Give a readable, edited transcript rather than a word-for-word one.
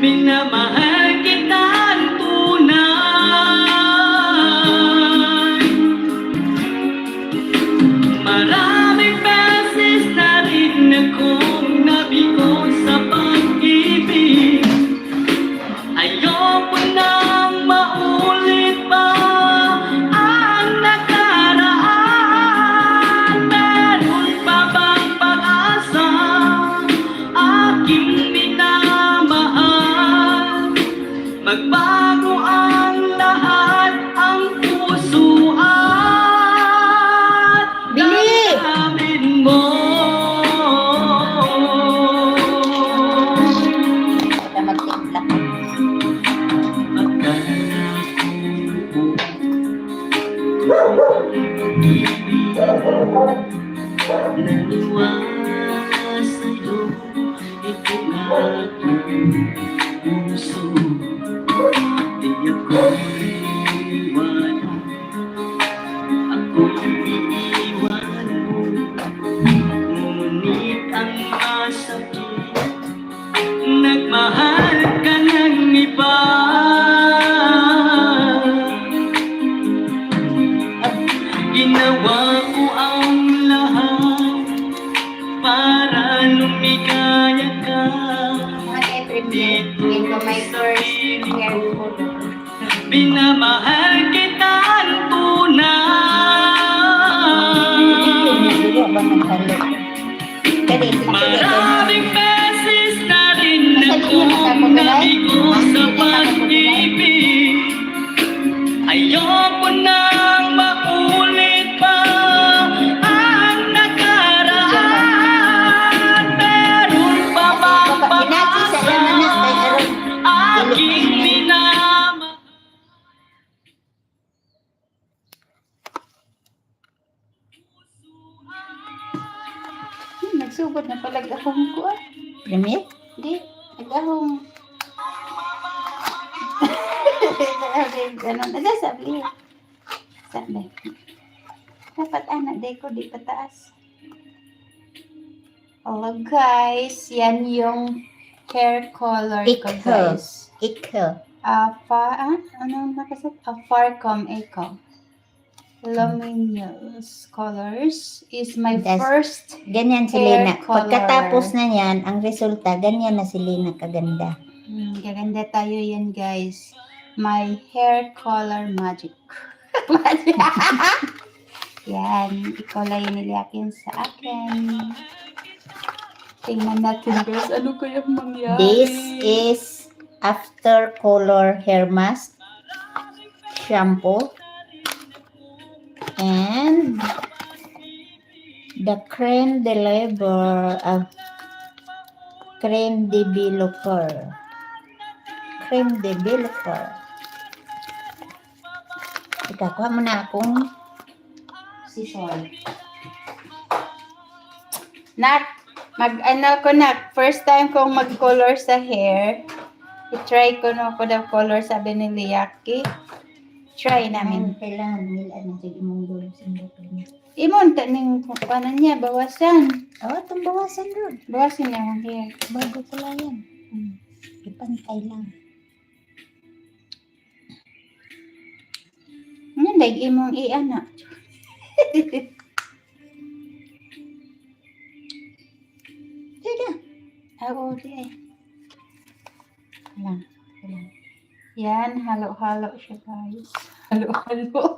Minamahal kitang tunay. Maraming beses na rin akong nabigo sa pag-ibig. Ayoko nang maulit pa ang nakaraan. Meron pa bang pag-asa, aking minamahal? Magbago ang lahat, ang puso at damdamin mo. Ito magtimpla. Akala ko pag-ibig naniwala sa'yo, ito nga aking puso. Di ako iiwanan, ako'y iiwan mo. Ngunit ang masakit, nagmahal ka ng iba. Ginawa ko ang lahat para lumigaya ka. Give ko my first hair color. Minamahal kitang tunay. Maraming beses na rin akong nabigo sa pag-ibig. Ayoko nang maulit pa ang nakaraan. Meron pa bang pag-asa, aking minamahal? Nagsugod na pala gahong ko ah. Premier? Hindi, nagahong. Ganun, ada sabi. Sabi. Dapat anak day ko, di pataas. Hello guys, yan yung hair color ko guys. Ikaw. Ano nakasat? Farcom Eco. Luminous colors is my Das- first Ganyan si hair Lina. color. Pagkatapos na yan, ang resulta, ganyan na si Lina kaganda. Gaganda tayo yan guys. My hair color magic. Yan, ikulay niliyakin sa akin. Tingnan natin guys, ano kayang mangyari? This is after color hair mask, shampoo, and the creme de labor, creme de developer. Creme de developer. Ikakuha mo na akong Sisol. Mag-ano ko na, first time kong mag-color sa hair. I-try ko na ko daw color, sabi ni Liaki. Try namin. kailangan nila na sige mong dulo sa mga. Imon, taning paano niya, bawasan. Oh, itong bawasan doon. Bawasan niya ang hair. Bago pala yan. Ipantay lang. Yan, dag imong i-ano. Sige. Oo, di. Lang. Yan, halo-halo siya guys. Halo-halo.